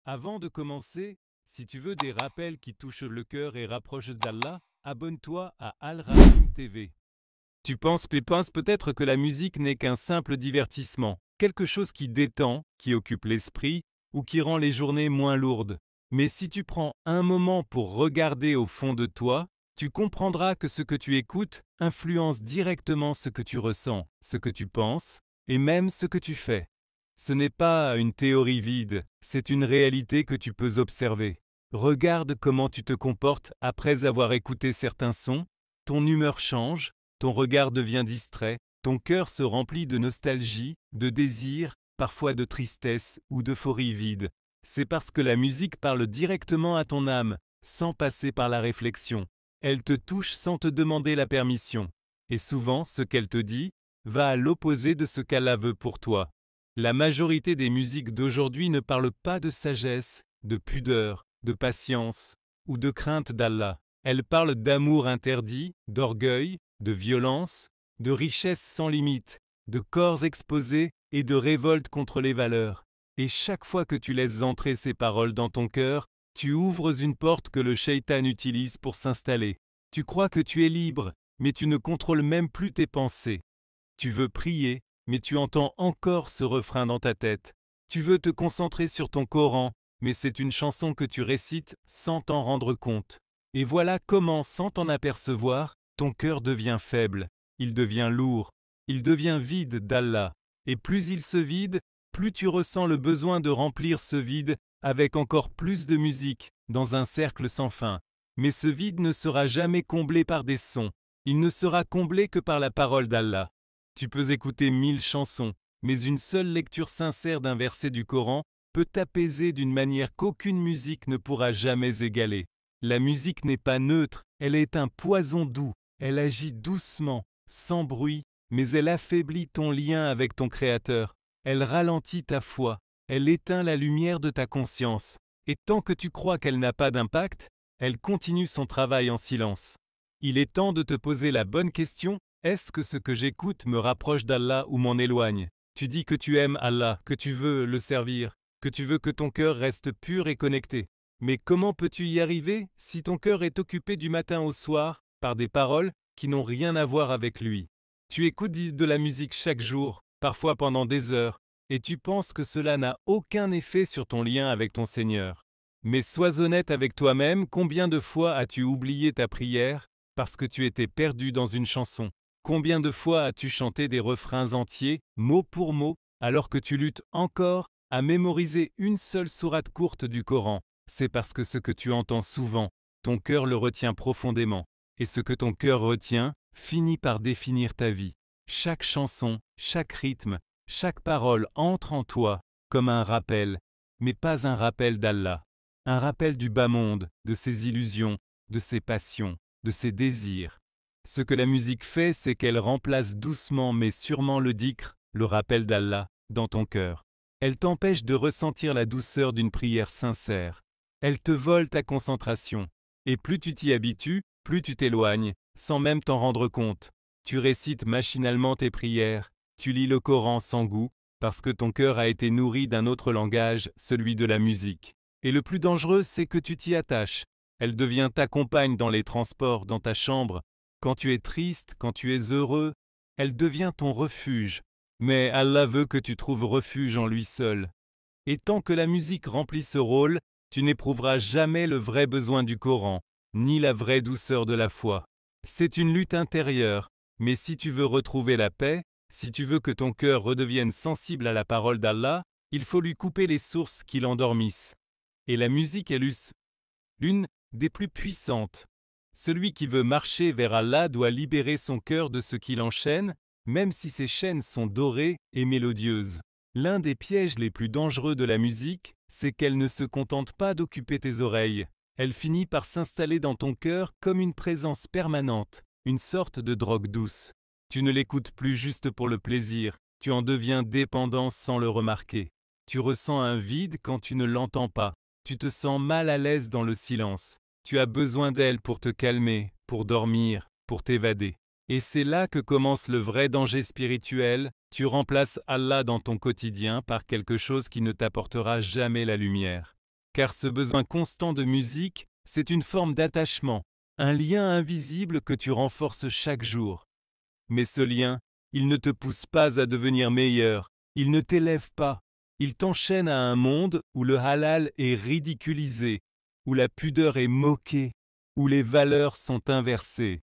Avant de commencer, si tu veux des rappels qui touchent le cœur et rapprochent d'Allah, abonne-toi à Al-Rahim TV. Tu penses, Pépins, peut-être que la musique n'est qu'un simple divertissement, quelque chose qui détend, qui occupe l'esprit ou qui rend les journées moins lourdes. Mais si tu prends un moment pour regarder au fond de toi, tu comprendras que ce que tu écoutes influence directement ce que tu ressens, ce que tu penses et même ce que tu fais. Ce n'est pas une théorie vide, c'est une réalité que tu peux observer. Regarde comment tu te comportes après avoir écouté certains sons, ton humeur change, ton regard devient distrait, ton cœur se remplit de nostalgie, de désir, parfois de tristesse ou d'euphorie vide. C'est parce que la musique parle directement à ton âme, sans passer par la réflexion. Elle te touche sans te demander la permission. Et souvent, ce qu'elle te dit va à l'opposé de ce qu'Allah veut pour toi. La majorité des musiques d'aujourd'hui ne parlent pas de sagesse, de pudeur, de patience ou de crainte d'Allah. Elles parlent d'amour interdit, d'orgueil, de violence, de richesse sans limite, de corps exposés et de révolte contre les valeurs. Et chaque fois que tu laisses entrer ces paroles dans ton cœur, tu ouvres une porte que le shaitan utilise pour s'installer. Tu crois que tu es libre, mais tu ne contrôles même plus tes pensées. Tu veux prier, mais tu entends encore ce refrain dans ta tête. Tu veux te concentrer sur ton Coran, mais c'est une chanson que tu récites sans t'en rendre compte. Et voilà comment, sans t'en apercevoir, ton cœur devient faible, il devient lourd, il devient vide d'Allah. Et plus il se vide, plus tu ressens le besoin de remplir ce vide avec encore plus de musique, dans un cercle sans fin. Mais ce vide ne sera jamais comblé par des sons, il ne sera comblé que par la parole d'Allah. Tu peux écouter 1000 chansons, mais une seule lecture sincère d'un verset du Coran peut t'apaiser d'une manière qu'aucune musique ne pourra jamais égaler. La musique n'est pas neutre, elle est un poison doux, elle agit doucement, sans bruit, mais elle affaiblit ton lien avec ton Créateur, elle ralentit ta foi, elle éteint la lumière de ta conscience, et tant que tu crois qu'elle n'a pas d'impact, elle continue son travail en silence. Il est temps de te poser la bonne question. Est-ce que ce que j'écoute me rapproche d'Allah ou m'en éloigne? Tu dis que tu aimes Allah, que tu veux le servir, que tu veux que ton cœur reste pur et connecté. Mais comment peux-tu y arriver si ton cœur est occupé du matin au soir par des paroles qui n'ont rien à voir avec lui? Tu écoutes de la musique chaque jour, parfois pendant des heures, et tu penses que cela n'a aucun effet sur ton lien avec ton Seigneur. Mais sois honnête avec toi-même, combien de fois as-tu oublié ta prière parce que tu étais perdu dans une chanson? Combien de fois as-tu chanté des refrains entiers, mot pour mot, alors que tu luttes encore à mémoriser une seule sourate courte du Coran? C'est parce que ce que tu entends souvent, ton cœur le retient profondément. Et ce que ton cœur retient finit par définir ta vie. Chaque chanson, chaque rythme, chaque parole entre en toi comme un rappel, mais pas un rappel d'Allah. Un rappel du bas monde, de ses illusions, de ses passions, de ses désirs. Ce que la musique fait, c'est qu'elle remplace doucement mais sûrement le dhikr, le rappel d'Allah, dans ton cœur. Elle t'empêche de ressentir la douceur d'une prière sincère. Elle te vole ta concentration. Et plus tu t'y habitues, plus tu t'éloignes, sans même t'en rendre compte. Tu récites machinalement tes prières, tu lis le Coran sans goût, parce que ton cœur a été nourri d'un autre langage, celui de la musique. Et le plus dangereux, c'est que tu t'y attaches. Elle devient ta compagne dans les transports, dans ta chambre. Quand tu es triste, quand tu es heureux, elle devient ton refuge. Mais Allah veut que tu trouves refuge en lui seul. Et tant que la musique remplit ce rôle, tu n'éprouveras jamais le vrai besoin du Coran, ni la vraie douceur de la foi. C'est une lutte intérieure, mais si tu veux retrouver la paix, si tu veux que ton cœur redevienne sensible à la parole d'Allah, il faut lui couper les sources qui l'endormissent. Et la musique est l'une des plus puissantes. Celui qui veut marcher vers Allah doit libérer son cœur de ce qui l'enchaîne, même si ces chaînes sont dorées et mélodieuses. L'un des pièges les plus dangereux de la musique, c'est qu'elle ne se contente pas d'occuper tes oreilles. Elle finit par s'installer dans ton cœur comme une présence permanente, une sorte de drogue douce. Tu ne l'écoutes plus juste pour le plaisir, tu en deviens dépendant sans le remarquer. Tu ressens un vide quand tu ne l'entends pas. Tu te sens mal à l'aise dans le silence. Tu as besoin d'elle pour te calmer, pour dormir, pour t'évader. Et c'est là que commence le vrai danger spirituel. Tu remplaces Allah dans ton quotidien par quelque chose qui ne t'apportera jamais la lumière. car ce besoin constant de musique, c'est une forme d'attachement, un lien invisible que tu renforces chaque jour. Mais ce lien, il ne te pousse pas à devenir meilleur, il ne t'élève pas, il t'enchaîne à un monde où le halal est ridiculisé, où la pudeur est moquée, où les valeurs sont inversées.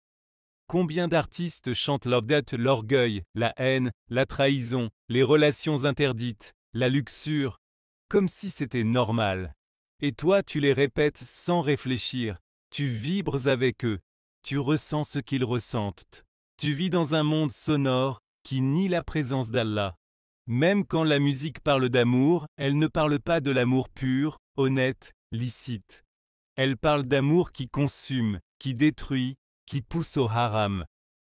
Combien d'artistes chantent leur dette, l'orgueil, la haine, la trahison, les relations interdites, la luxure, comme si c'était normal. Et toi, tu les répètes sans réfléchir, tu vibres avec eux, tu ressens ce qu'ils ressentent. Tu vis dans un monde sonore qui nie la présence d'Allah. Même quand la musique parle d'amour, elle ne parle pas de l'amour pur, honnête, licite. Elle parle d'amour qui consume, qui détruit, qui pousse au haram.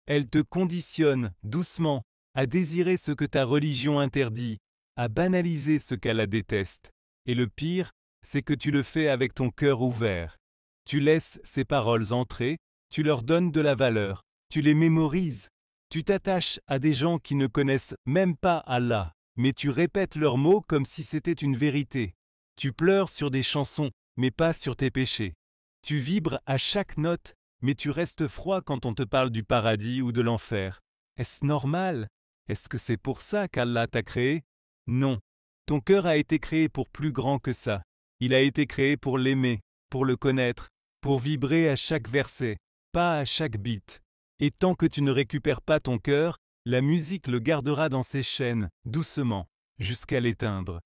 Elle te conditionne, doucement, à désirer ce que ta religion interdit, à banaliser ce qu'Allah déteste. Et le pire, c'est que tu le fais avec ton cœur ouvert. Tu laisses ces paroles entrer, tu leur donnes de la valeur, tu les mémorises. Tu t'attaches à des gens qui ne connaissent même pas Allah, mais tu répètes leurs mots comme si c'était une vérité. Tu pleures sur des chansons, mais pas sur tes péchés. Tu vibres à chaque note, mais tu restes froid quand on te parle du paradis ou de l'enfer. Est-ce normal? Est-ce que c'est pour ça qu'Allah t'a créé? Non. Ton cœur a été créé pour plus grand que ça. Il a été créé pour l'aimer, pour le connaître, pour vibrer à chaque verset, pas à chaque beat. Et tant que tu ne récupères pas ton cœur, la musique le gardera dans ses chaînes, doucement, jusqu'à l'éteindre.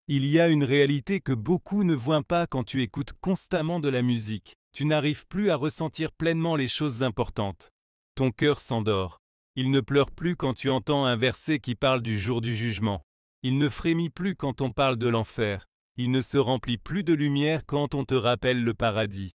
Il y a une réalité que beaucoup ne voient pas quand tu écoutes constamment de la musique. Tu n'arrives plus à ressentir pleinement les choses importantes. Ton cœur s'endort. Il ne pleure plus quand tu entends un verset qui parle du jour du jugement. Il ne frémit plus quand on parle de l'enfer. Il ne se remplit plus de lumière quand on te rappelle le paradis.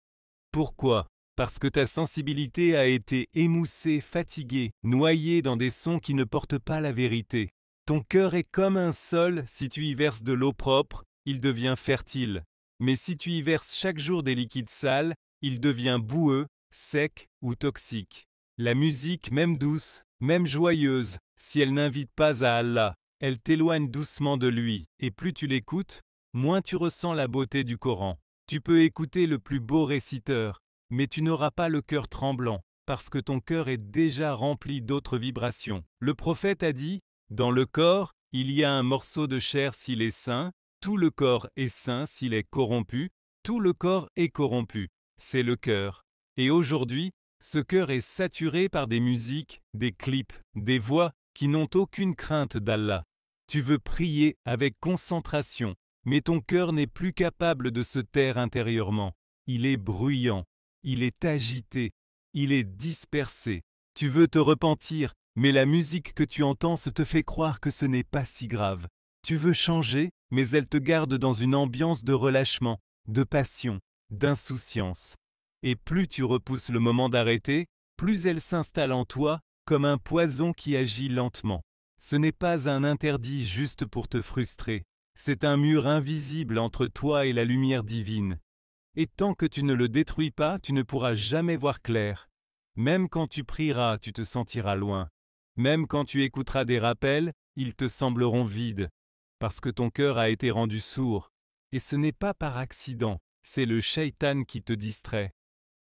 Pourquoi? Parce que ta sensibilité a été émoussée, fatiguée, noyée dans des sons qui ne portent pas la vérité. Ton cœur est comme un sol, si tu y verses de l'eau propre, il devient fertile. Mais si tu y verses chaque jour des liquides sales, il devient boueux, sec ou toxique. La musique, même douce, même joyeuse, si elle n'invite pas à Allah, elle t'éloigne doucement de lui, et plus tu l'écoutes, moins tu ressens la beauté du Coran. Tu peux écouter le plus beau réciteur, mais tu n'auras pas le cœur tremblant, parce que ton cœur est déjà rempli d'autres vibrations. Le prophète a dit, « Dans le corps, il y a un morceau de chair s'il est sain, tout le corps est sain s'il est corrompu, tout le corps est corrompu. » C'est le cœur. Et aujourd'hui, ce cœur est saturé par des musiques, des clips, des voix qui n'ont aucune crainte d'Allah. Tu veux prier avec concentration, mais ton cœur n'est plus capable de se taire intérieurement. Il est bruyant, il est agité, il est dispersé. Tu veux te repentir, mais la musique que tu entends se te fait croire que ce n'est pas si grave. Tu veux changer, mais elle te garde dans une ambiance de relâchement, de passion, d'insouciance. Et plus tu repousses le moment d'arrêter, plus elle s'installe en toi comme un poison qui agit lentement. Ce n'est pas un interdit juste pour te frustrer, c'est un mur invisible entre toi et la lumière divine. Et tant que tu ne le détruis pas, tu ne pourras jamais voir clair. Même quand tu prieras, tu te sentiras loin. Même quand tu écouteras des rappels, ils te sembleront vides, parce que ton cœur a été rendu sourd. Et ce n'est pas par accident, c'est le shaitan qui te distrait.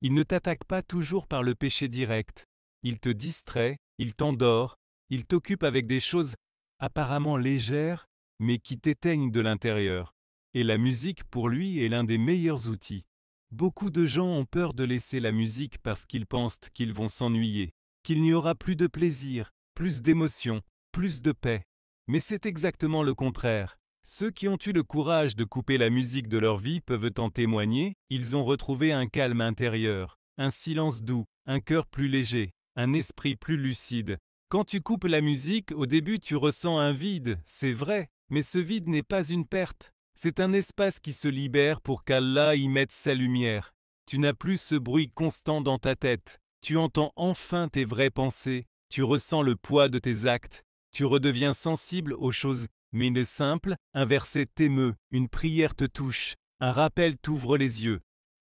Il ne t'attaque pas toujours par le péché direct. Il te distrait, il t'endort, il t'occupe avec des choses apparemment légères, mais qui t'éteignent de l'intérieur. Et la musique, pour lui, est l'un des meilleurs outils. Beaucoup de gens ont peur de laisser la musique parce qu'ils pensent qu'ils vont s'ennuyer, qu'il n'y aura plus de plaisir, plus d'émotion, plus de paix. Mais c'est exactement le contraire. Ceux qui ont eu le courage de couper la musique de leur vie peuvent en témoigner, ils ont retrouvé un calme intérieur, un silence doux, un cœur plus léger, un esprit plus lucide. Quand tu coupes la musique, au début tu ressens un vide, c'est vrai, mais ce vide n'est pas une perte. C'est un espace qui se libère pour qu'Allah y mette sa lumière. Tu n'as plus ce bruit constant dans ta tête. Tu entends enfin tes vraies pensées. Tu ressens le poids de tes actes. Tu redeviens sensible aux choses simples. Un verset t'émeut, une prière te touche, un rappel t'ouvre les yeux.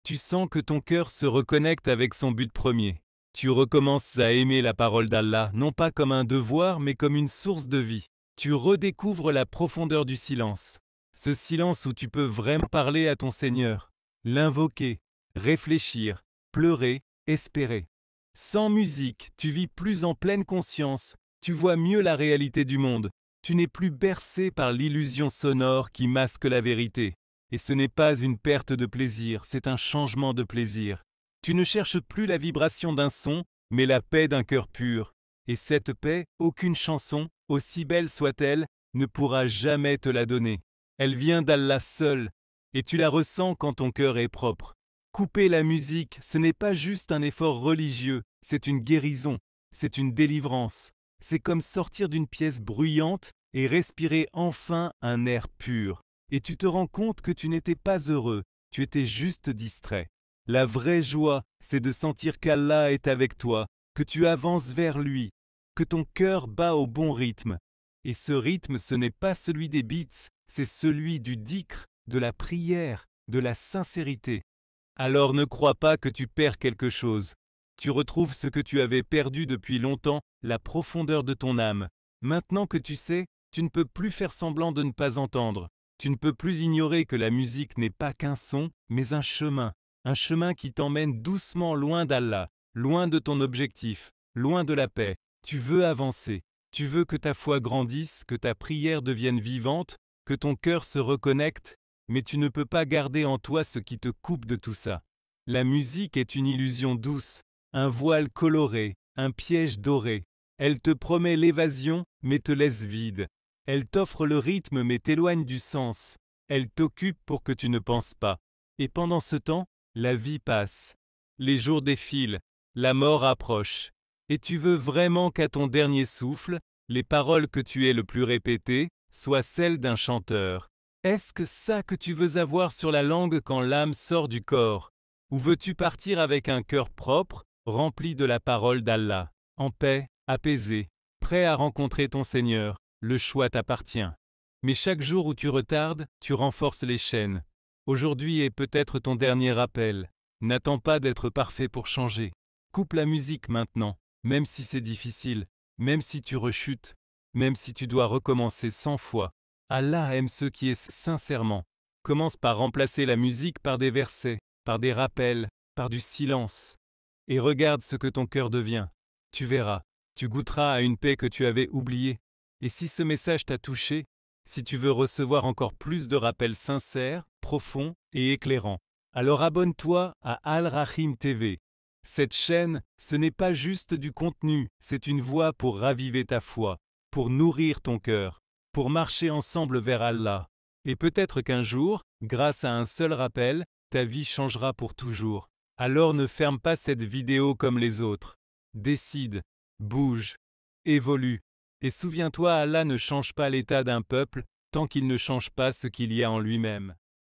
Tu sens que ton cœur se reconnecte avec son but premier. Tu recommences à aimer la parole d'Allah, non pas comme un devoir, mais comme une source de vie. Tu redécouvres la profondeur du silence. Ce silence où tu peux vraiment parler à ton Seigneur, l'invoquer, réfléchir, pleurer, espérer. Sans musique, tu vis plus en pleine conscience, tu vois mieux la réalité du monde, tu n'es plus bercé par l'illusion sonore qui masque la vérité. Et ce n'est pas une perte de plaisir, c'est un changement de plaisir. Tu ne cherches plus la vibration d'un son, mais la paix d'un cœur pur. Et cette paix, aucune chanson, aussi belle soit-elle, ne pourra jamais te la donner. Elle vient d'Allah seul, et tu la ressens quand ton cœur est propre. Couper la musique, ce n'est pas juste un effort religieux, c'est une guérison, c'est une délivrance. C'est comme sortir d'une pièce bruyante et respirer enfin un air pur. Et tu te rends compte que tu n'étais pas heureux, tu étais juste distrait. La vraie joie, c'est de sentir qu'Allah est avec toi, que tu avances vers lui, que ton cœur bat au bon rythme. Et ce rythme, ce n'est pas celui des beats, c'est celui du dhikr, de la prière, de la sincérité. Alors ne crois pas que tu perds quelque chose. Tu retrouves ce que tu avais perdu depuis longtemps, la profondeur de ton âme. Maintenant que tu sais, tu ne peux plus faire semblant de ne pas entendre. Tu ne peux plus ignorer que la musique n'est pas qu'un son, mais un chemin qui t'emmène doucement loin d'Allah, loin de ton objectif, loin de la paix. Tu veux avancer, tu veux que ta foi grandisse, que ta prière devienne vivante, que ton cœur se reconnecte, mais tu ne peux pas garder en toi ce qui te coupe de tout ça. La musique est une illusion douce, un voile coloré, un piège doré. Elle te promet l'évasion, mais te laisse vide. Elle t'offre le rythme mais t'éloigne du sens. Elle t'occupe pour que tu ne penses pas. Et pendant ce temps, la vie passe. Les jours défilent, la mort approche. Et tu veux vraiment qu'à ton dernier souffle, les paroles que tu aies le plus répétées soient celles d'un chanteur. Est-ce que ça que tu veux avoir sur la langue quand l'âme sort du corps? Ou veux-tu partir avec un cœur propre, rempli de la parole d'Allah, en paix, apaisé, prêt à rencontrer ton Seigneur? Le choix t'appartient. Mais chaque jour où tu retardes, tu renforces les chaînes. Aujourd'hui est peut-être ton dernier appel. N'attends pas d'être parfait pour changer. Coupe la musique maintenant, même si c'est difficile, même si tu rechutes, même si tu dois recommencer 100 fois. Allah aime ceux qui essaient sincèrement. Commence par remplacer la musique par des versets, par des rappels, par du silence. Et regarde ce que ton cœur devient. Tu verras, tu goûteras à une paix que tu avais oubliée. Et si ce message t'a touché, si tu veux recevoir encore plus de rappels sincères, profonds et éclairants, alors abonne-toi à Al-Rahim TV. Cette chaîne, ce n'est pas juste du contenu, c'est une voie pour raviver ta foi, pour nourrir ton cœur, pour marcher ensemble vers Allah. Et peut-être qu'un jour, grâce à un seul rappel, ta vie changera pour toujours. Alors ne ferme pas cette vidéo comme les autres. Décide, bouge, évolue. Et souviens-toi, Allah ne change pas l'état d'un peuple tant qu'il ne change pas ce qu'il y a en lui-même.